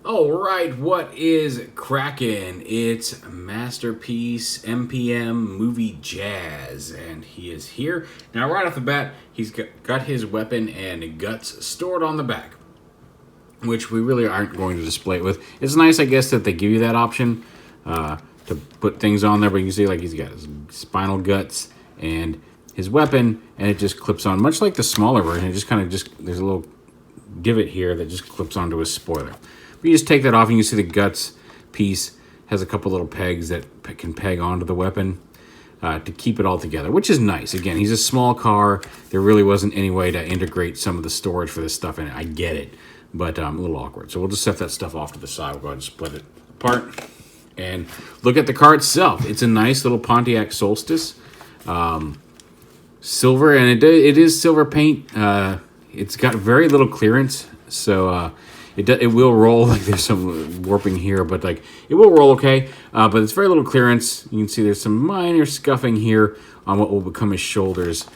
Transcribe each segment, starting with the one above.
All right, what is crackin'? It's Masterpiece MPM Movie Jazz, and he is here. Now, right off the bat, he's got his weapon and guts stored on the back, which we really aren't going to display it with. It's nice, I guess, that they give you that option to put things on there, but you can see like he's got his spinal guts and his weapon, and it just clips on, much like the smaller version. It just kind of there's a little divot here that just clips onto his spoiler. But you just take that off, and you can see the guts piece has a couple little pegs that can peg onto the weapon to keep it all together, which is nice. Again, he's a small car. There really wasn't any way to integrate some of the storage for this stuff in it. I get it, but a little awkward. So we'll just set that stuff off to the side. We'll go ahead and split it apart and look at the car itself. It's a nice little Pontiac Solstice. Silver, and it is silver paint. It's got very little clearance, so it will roll. Like there's some warping here, but like it will roll okay. But it's very little clearance. You can see there's some minor scuffing here on what will become his shoulders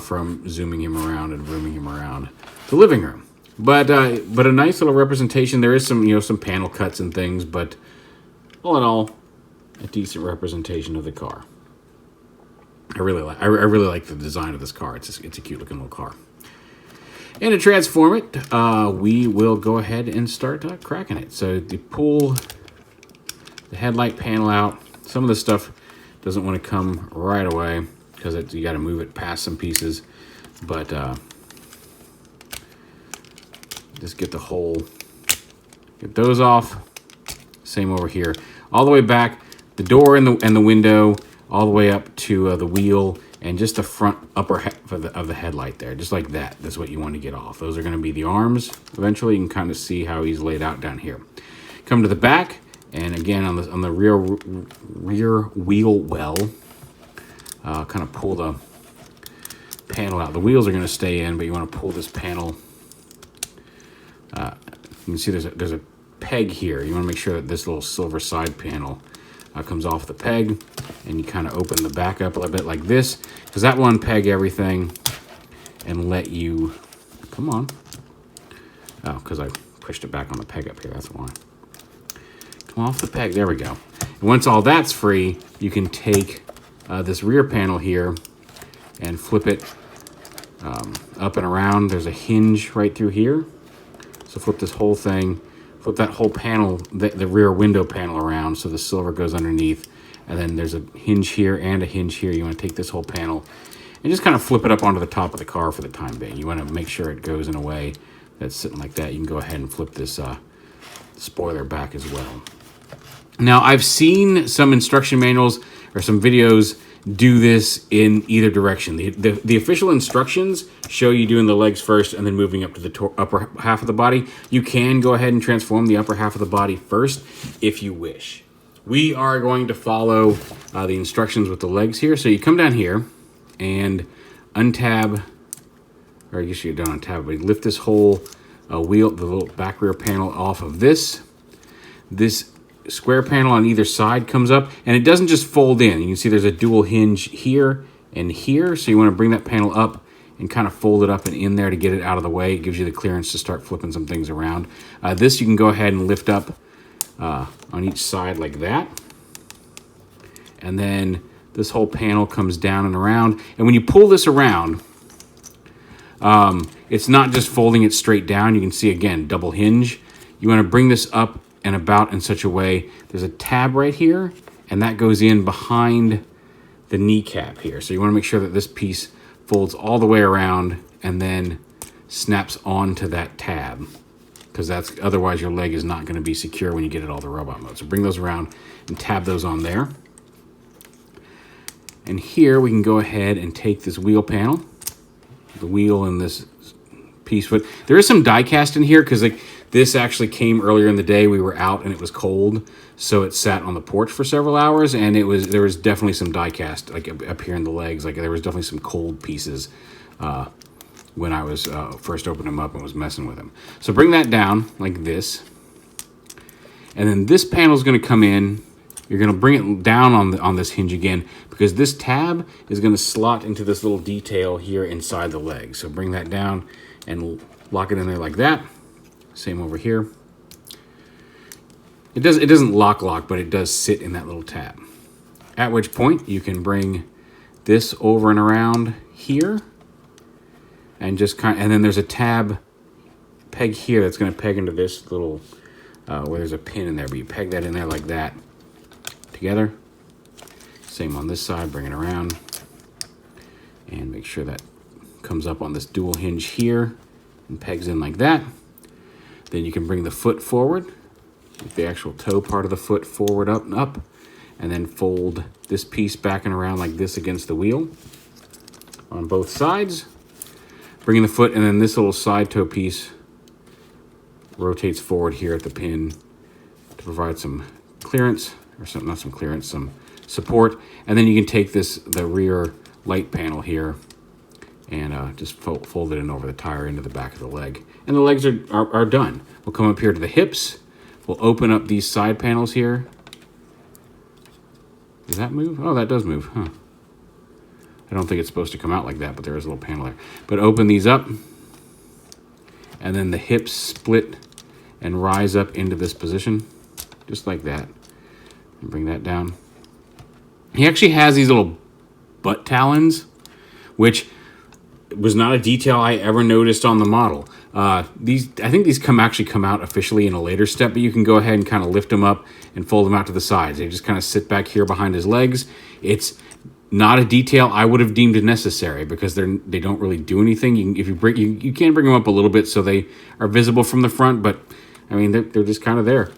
from zooming him around and rooming him around the living room. But a nice little representation. There is some panel cuts and things, but all in all, a decent representation of the car. I really like the design of this car. It's a cute looking little car. And to transform it, we will go ahead and start cracking it. So you pull the headlight panel out. Some of the stuff doesn't want to come right away because you got to move it past some pieces. But just get those off. Same over here. All the way back, the door and the window, all the way up to the wheel, and just the front upper half of the headlight there, just like that. That's what you want to get off. Those are going to be the arms. Eventually, you can kind of see how he's laid out down here. Come to the back, and again on the rear wheel well, kind of pull the panel out. The wheels are going to stay in, but you want to pull this panel. You can see there's a peg here. You want to make sure that this little silver side panel comes off the peg, and you kind of open the back up a little bit like this, because that will unpeg everything and let you come on. Oh, because I pushed it back on the peg up here, that's why. Come off the peg, there we go. And once all that's free, you can take this rear panel here and flip it up and around. There's a hinge right through here, so flip this whole thing. Flip that whole panel, the rear window panel around so the silver goes underneath. And then there's a hinge here and a hinge here. You want to take this whole panel and just kind of flip it up onto the top of the car for the time being. You want to make sure it goes in a way that's sitting like that. You can go ahead and flip this spoiler back as well. Now, I've seen some instruction manuals or some videos do this in either direction. The official instructions show you doing the legs first and then moving up to the upper half of the body. You can go ahead and transform the upper half of the body first if you wish. We are going to follow the instructions with the legs here. So you come down here and untab, or I guess you don't untab, but you lift this whole wheel, the little back rear panel off of this. This square panel on either side comes up, and it doesn't just fold in. You can see there's a dual hinge here and here, so you want to bring that panel up and kind of fold it up and in there to get it out of the way. It gives you the clearance to start flipping some things around. This you can go ahead and lift up on each side like that, and then this whole panel comes down and around. And when you pull this around, it's not just folding it straight down. You can see, again, double hinge. You want to bring this up and about in such a way, there's a tab right here, and that goes in behind the kneecap here. So you want to make sure that this piece folds all the way around and then snaps onto that tab, because otherwise your leg is not going to be secure when you get it all the robot mode. So bring those around and tab those on there. And here we can go ahead and take this wheel panel, the wheel and this piece. But there is some die cast in here because this actually came earlier in the day. We were out and it was cold, so it sat on the porch for several hours, and there was definitely some die cast up here in the legs. There was definitely some cold pieces when I was first opening them up and was messing with them. So bring that down like this, and then this panel is going to come in. You're going to bring it down on this hinge again, because this tab is going to slot into this little detail here inside the leg. So bring that down and lock it in there like that. Same over here. It doesn't lock, but it does sit in that little tab. At which point you can bring this over and around here, and and then there's a tab peg here that's going to peg into this little where there's a pin in there, but you peg that in there like that together. Same on this side, bring it around and make sure that comes up on this dual hinge here and pegs in like that. Then you can bring the foot forward, with the actual toe part of the foot forward, up and up, and then fold this piece back and around like this against the wheel on both sides. Bringing the foot, and then this little side toe piece rotates forward here at the pin to provide some clearance, or not some clearance, some support. And then you can take the rear light panel here and just fold it in over the tire into the back of the leg. And the legs are done. We'll come up here to the hips. We'll open up these side panels here. Does that move? Oh, that does move, huh? I don't think it's supposed to come out like that, but there is a little panel there. But open these up, and then the hips split and rise up into this position, just like that. And bring that down. He actually has these little butt talons, which was not a detail I ever noticed on the model. I think these come out officially in a later step, but you can go ahead and kind of lift them up and fold them out to the sides. They just kind of sit back here behind his legs. It's not a detail I would have deemed necessary because they don't really do anything. You can bring them up a little bit so they are visible from the front, but I mean they're just kind of there.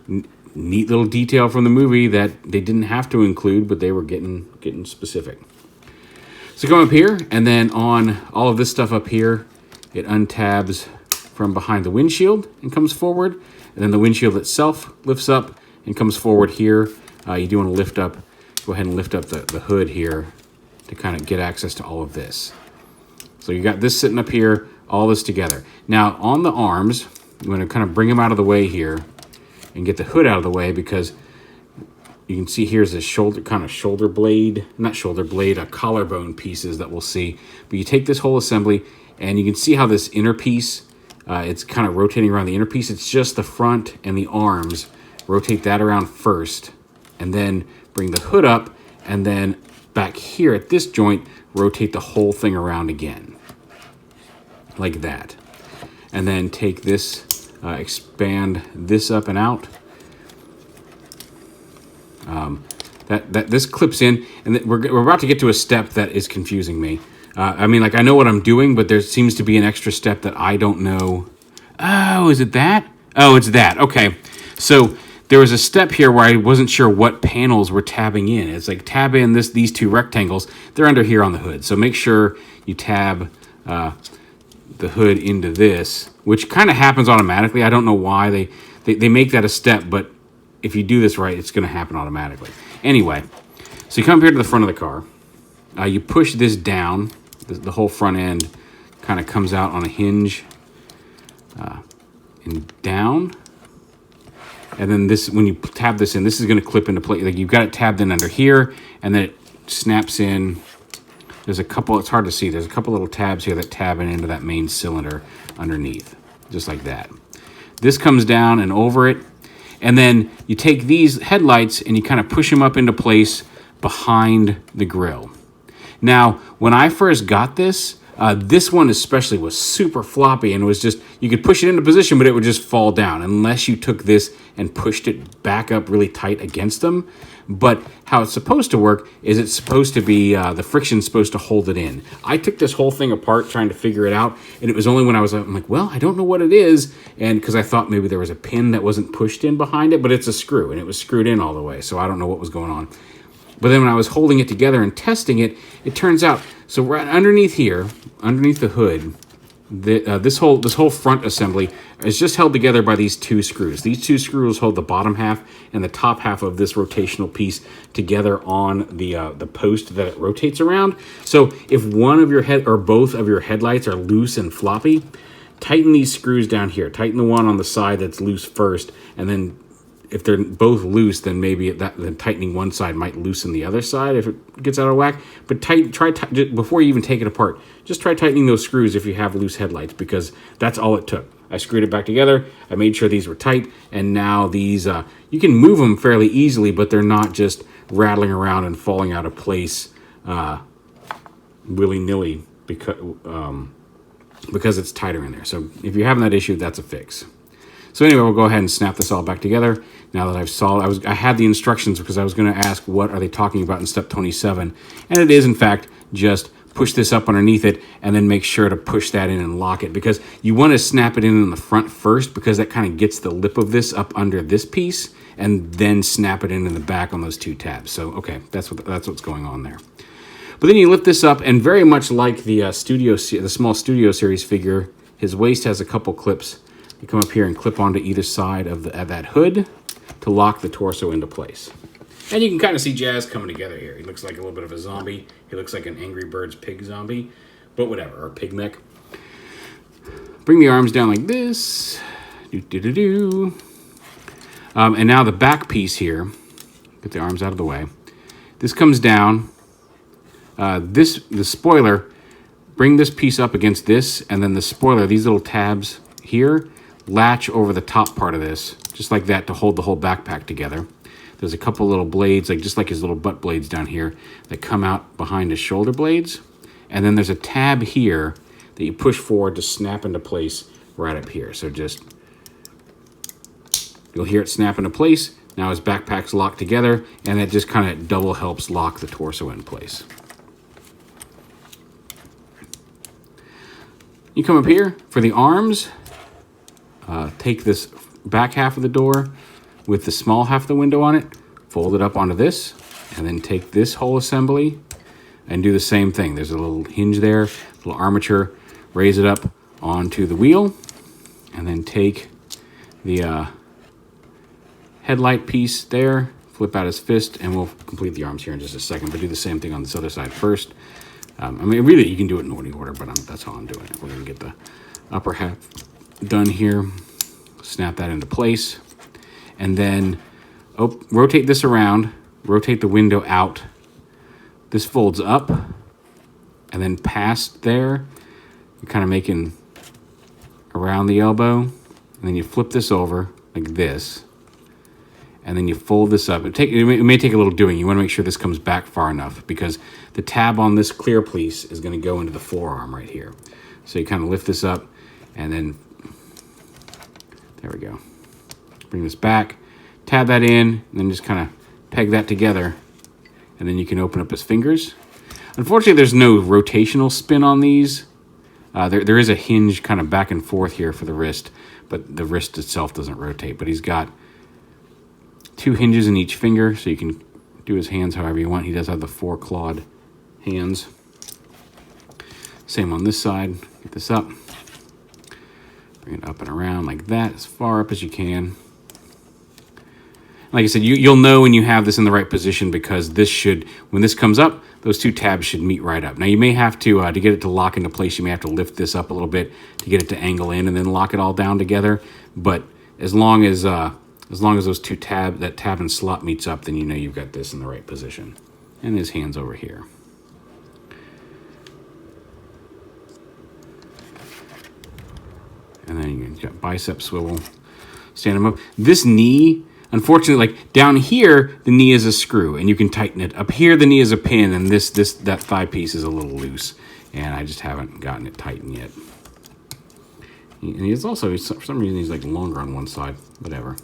Neat little detail from the movie that they didn't have to include, but they were getting specific. So come up here, and then on all of this stuff up here, it untabs from behind the windshield and comes forward, and then the windshield itself lifts up and comes forward here. You do want to go ahead and lift up the hood here to kind of get access to all of this. So you got this sitting up here, all this together. Now on the arms, you want to kind of bring them out of the way here and get the hood out of the way, because you can see here's a collarbone pieces that we'll see. But you take this whole assembly, and you can see how this inner piece, it's kind of rotating around the inner piece. It's just the front and the arms. Rotate that around first, and then bring the hood up, and then back here at this joint, rotate the whole thing around again, like that. And then take this, expand this up and out. This clips in, and we're about to get to a step that is confusing me. I mean, like, I know what I'm doing, but there seems to be an extra step that I don't know. Oh, is it that? Oh, it's that. Okay. So there was a step here where I wasn't sure what panels were tabbing in. It's like tab in these two rectangles. They're under here on the hood. So make sure you tab the hood into this, which kind of happens automatically. I don't know why they make that a step, but if you do this right, it's going to happen automatically. Anyway, so you come here to the front of the car. You push this down. The whole front end kind of comes out on a hinge and down. And then this, when you tab this in, this is going to clip into place. Like, you've got it tabbed in under here, and then it snaps in. There's a couple, it's hard to see. There's a couple little tabs here that tab into that main cylinder underneath, just like that. This comes down and over it. And then you take these headlights and you kind of push them up into place behind the grill. Now, when I first got this, this one especially was super floppy, and was just, you could push it into position, but it would just fall down unless you took this and pushed it back up really tight against them. But how it's supposed to work is it's supposed to be, the friction's supposed to hold it in. I took this whole thing apart trying to figure it out, and it was only when I'm like, well, I don't know what it is, and because I thought maybe there was a pin that wasn't pushed in behind it, but it's a screw, and it was screwed in all the way, so I don't know what was going on. But then when I was holding it together and testing it, it turns out, so right underneath here, underneath the hood, this whole front assembly is just held together by these two screws. These two screws hold the bottom half and the top half of this rotational piece together on the post that it rotates around. So if one of your head or both of your headlights are loose and floppy, tighten these screws down here. Tighten the one on the side that's loose first, and then if they're both loose, then maybe then tightening one side might loosen the other side if it gets out of whack. But before you even take it apart, just try tightening those screws if you have loose headlights, because that's all it took. I screwed it back together. I made sure these were tight, and now these, you can move them fairly easily, but they're not just rattling around and falling out of place willy-nilly because it's tighter in there. So if you're having that issue, that's a fix. So anyway, we'll go ahead and snap this all back together. Now that I've solved, I had the instructions because I was going to ask what are they talking about in step 27, and it is in fact just push this up underneath it and then make sure to push that in and lock it, because you want to snap it in the front first, because that kind of gets the lip of this up under this piece, and then snap it in the back on those two tabs. So okay, that's what's going on there. But then you lift this up, and very much like the small Studio Series figure, his waist has a couple clips. You come up here and clip onto either side of that hood to lock the torso into place. And you can kind of see Jazz coming together here. He looks like a little bit of a zombie. He looks like an Angry Birds pig zombie, but whatever, or pig mech. Bring the arms down like this. And now the back piece here, get the arms out of the way. This comes down. The spoiler, bring this piece up against this, and then the spoiler, these little tabs here, latch over the top part of this, just like that, to hold the whole backpack together. There's a couple little blades, just like his little butt blades down here, that come out behind his shoulder blades. And then there's a tab here that you push forward to snap into place right up here. So you'll hear it snap into place. Now his backpack's locked together, and that just kind of double helps lock the torso in place. You come up here for the arms. Take this back half of the door with the small half of the window on it, fold it up onto this, and then take this whole assembly and do the same thing. There's a little hinge there, little armature, raise it up onto the wheel, and then take the headlight piece there, flip out his fist, and we'll complete the arms here in just a second, but do the same thing on this other side first. I mean, really, you can do it in any order, but that's how I'm doing it. We're going to get the upper half done here, snap that into place, and then rotate this around, rotate the window out. This folds up, and then past there, you're kind of making around the elbow, and then you flip this over like this, and then you fold this up. It may take a little doing. You want to make sure this comes back far enough, because the tab on this clear piece is going to go into the forearm right here. So you kind of lift this up, and then there we go. Bring this back, tab that in, and then just kind of peg that together, and then you can open up his fingers. Unfortunately, there's no rotational spin on these. There is a hinge kind of back and forth here for the wrist, but the wrist itself doesn't rotate. But he's got two hinges in each finger, so you can do his hands however you want. He does have the 4-clawed hands. Same on this side. Get this up. Bring it up and around like that, as far up as you can. Like I said, you'll know when you have this in the right position, because this should, when this comes up, those two tabs should meet right up. Now you may have to get it to lock into place, you may have to lift this up a little bit to get it to angle in and then lock it all down together. But as long as those two that tab and slot meets up, then you know you've got this in the right position. And his hands over here. And then you got bicep swivel, stand him up. This knee, unfortunately, like down here, the knee is a screw, and you can tighten it. Up here, the knee is a pin, and that thigh piece is a little loose, and I just haven't gotten it tightened yet. And he's also, for some reason, he's like longer on one side, whatever.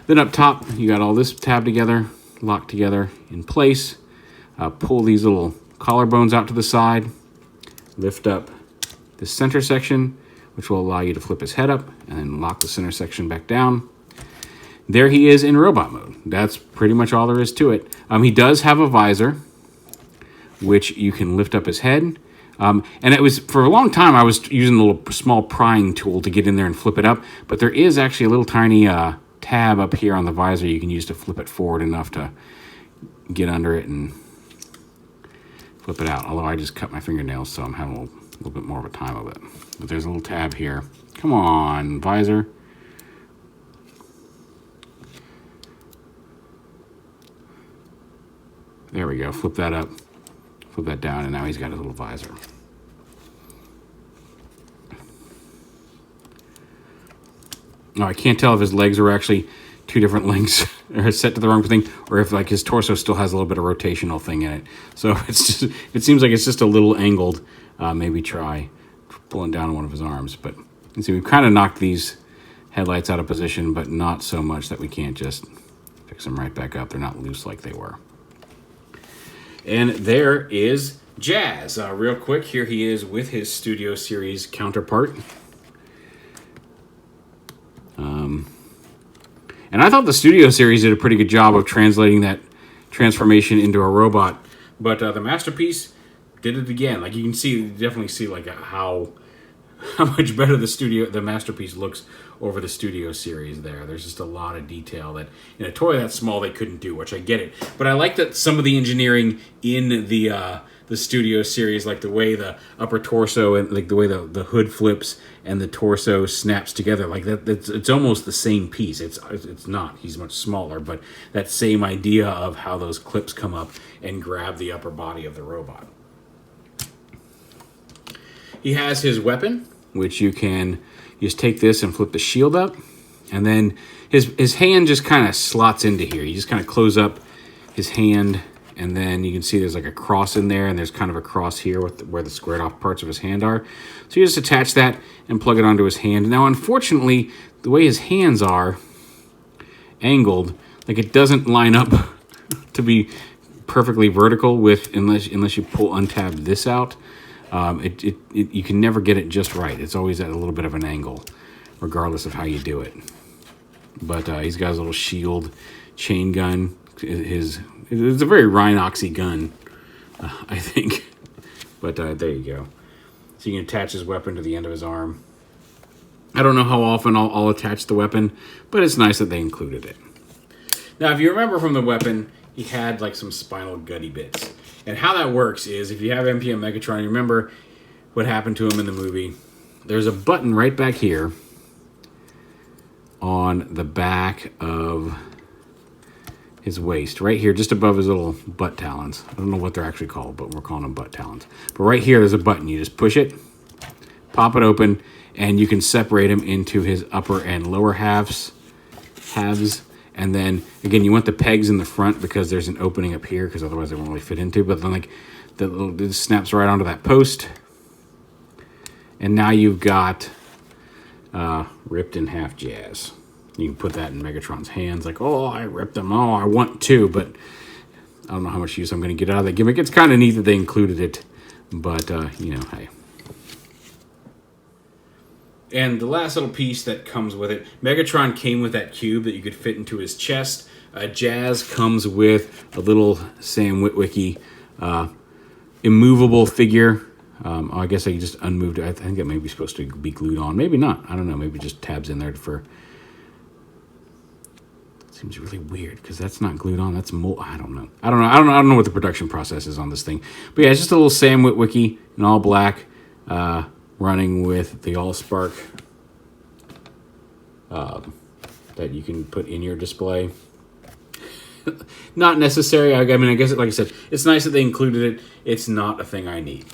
Then up top, you got all this tab together, locked together in place. Pull these little collarbones out to the side, lift up this center section, which will allow you to flip his head up, and then lock the center section back down. There he is in robot mode. That's pretty much all there is to it. He does have a visor, which you can lift up his head. And it was, for a long time, I was using a little small prying tool to get in there and flip it up, but there is actually a little tiny tab up here on the visor you can use to flip it forward enough to get under it and flip it out. Although I just cut my fingernails, so I'm having a little bit more of a time of it. But there's a little tab here. Come on, visor. There we go. Flip that up, flip that down, and now he's got a little visor. I can't tell if his legs are actually two different lengths or set to the wrong thing, or if like his torso still has a little bit of rotational thing in it. So if it seems like it's just a little angled, maybe try pulling down one of his arms. But you can see we've kind of knocked these headlights out of position, but not so much that we can't just fix them right back up. They're not loose like they were. And there is Jazz. Real quick, here he is with his Studio Series counterpart. And I thought the Studio Series did a pretty good job of translating that transformation into a robot. But the Masterpiece did it again. Like you can see, you definitely see like how much better the Masterpiece looks over the Studio Series there. There's just a lot of detail that in a toy that small they couldn't do, which I get it. But I like that some of the engineering in the Studio Series, like the way the upper torso and like the way the hood flips and the torso snaps together, like that. It's almost the same piece. It's not. He's much smaller, but that same idea of how those clips come up and grab the upper body of the robot. He has his weapon, which you can just take this and flip the shield up, and then his hand just kind of slots into here. You just kind of close up his hand. And then you can see there's like a cross in there, and there's kind of a cross here where the squared off parts of his hand are. So you just attach that and plug it onto his hand. Now, unfortunately, the way his hands are angled, like it doesn't line up to be perfectly vertical with unless you untab this out. You can never get it just right. It's always at a little bit of an angle, regardless of how you do it. But he's got his little shield chain gun. It's a very Rhinoxy gun, I think. But there you go. So you can attach his weapon to the end of his arm. I don't know how often I'll attach the weapon, but it's nice that they included it. Now, if you remember from the weapon, he had like some spinal gutty bits. And how that works is, if you have MPM Megatron, you remember what happened to him in the movie. There's a button right back here on the back of his waist, right here, just above his little butt talons. I don't know what they're actually called, but we're calling them butt talons. But right here, there's a button. You just push it, pop it open, and you can separate him into his upper and lower halves. And then, again, you want the pegs in the front because there's an opening up here, because otherwise they won't really fit into. But then, like, it snaps right onto that post. And now you've got ripped in half Jazz. You can put that in Megatron's hands, like, oh, I ripped them. Oh, I want to, but I don't know how much use I'm going to get out of that gimmick. It's kind of neat that they included it, but, hey. And the last little piece that comes with it, Megatron came with that cube that you could fit into his chest. Jazz comes with a little Sam Witwicky immovable figure. I guess I just unmoved it. I think it may be supposed to be glued on. Maybe not. I don't know. Maybe just tabs in there for... Seems really weird because that's not glued on. That's mold. I don't know what the production process is on this thing. But yeah, it's just a little Sam Witwicky in all black, running with the Allspark that you can put in your display. Not necessary. I mean, I guess, like I said, it's nice that they included it. It's not a thing I need.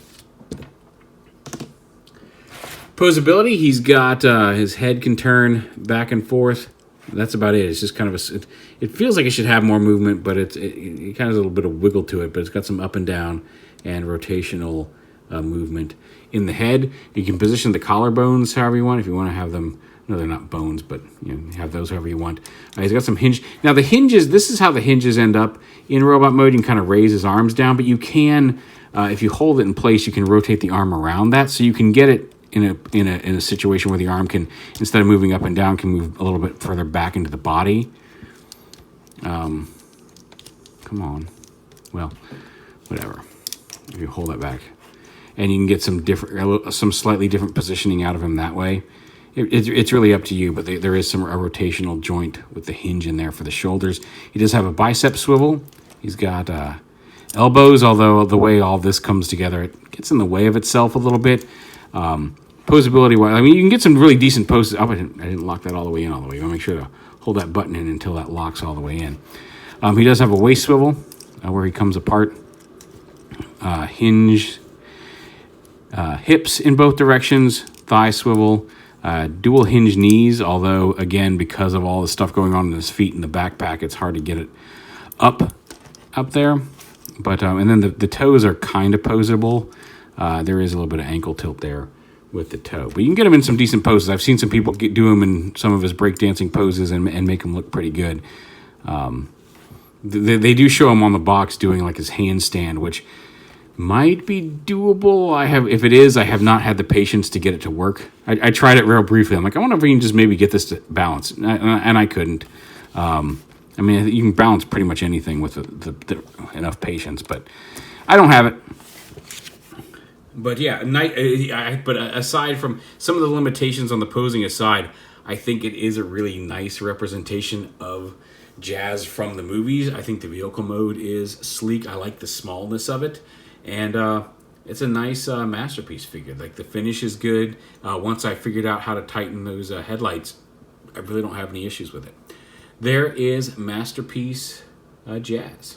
Posability, he's got his head can turn back and forth. That's about it. It's just kind of it feels like it should have more movement, but it kind of has a little bit of wiggle to it, but it's got some up and down and rotational movement. In the head, you can position the collarbones however you want. If you want to have them, no, they're not bones, but you have those however you want. He's got some hinge. Now the hinges, this is how the hinges end up. In robot mode, you can kind of raise his arms down, but you can, if you hold it in place, you can rotate the arm around that, so you can get it in a situation where the arm can, instead of moving up and down, can move a little bit further back into the body. Come on. Well, whatever. If you hold that back. And you can get some slightly different positioning out of him that way. It's really up to you, but there is a rotational joint with the hinge in there for the shoulders. He does have a bicep swivel. He's got elbows, although the way all this comes together, it gets in the way of itself a little bit. Posability wise, I mean, you can get some really decent poses. Oh, I didn't lock that all the way in all the way. You want to make sure to hold that button in until that locks all the way in. He does have a waist swivel where he comes apart. Hinge, hips in both directions, thigh swivel, Dual hinge knees, although again, because of all the stuff going on in his feet and the backpack, it's hard to get it up there. But and then the toes are kind of posable. There is a little bit of ankle tilt there with the toe, but you can get him in some decent poses. I've seen some people do him in some of his breakdancing poses and make him look pretty good. They do show him on the box doing like his handstand, which might be doable. If it is, I have not had the patience to get it to work. I tried it real briefly. I'm like, I wonder if we can just maybe get this to balance, and I couldn't. I mean, you can balance pretty much anything with enough patience, but I don't have it. But yeah, but aside from some of the limitations on the posing aside, I think it is a really nice representation of Jazz from the movies. I think the vehicle mode is sleek. I like the smallness of it, and it's a nice masterpiece figure. Like, the finish is good. Once I figured out how to tighten those headlights, I really don't have any issues with it. There is Masterpiece Jazz.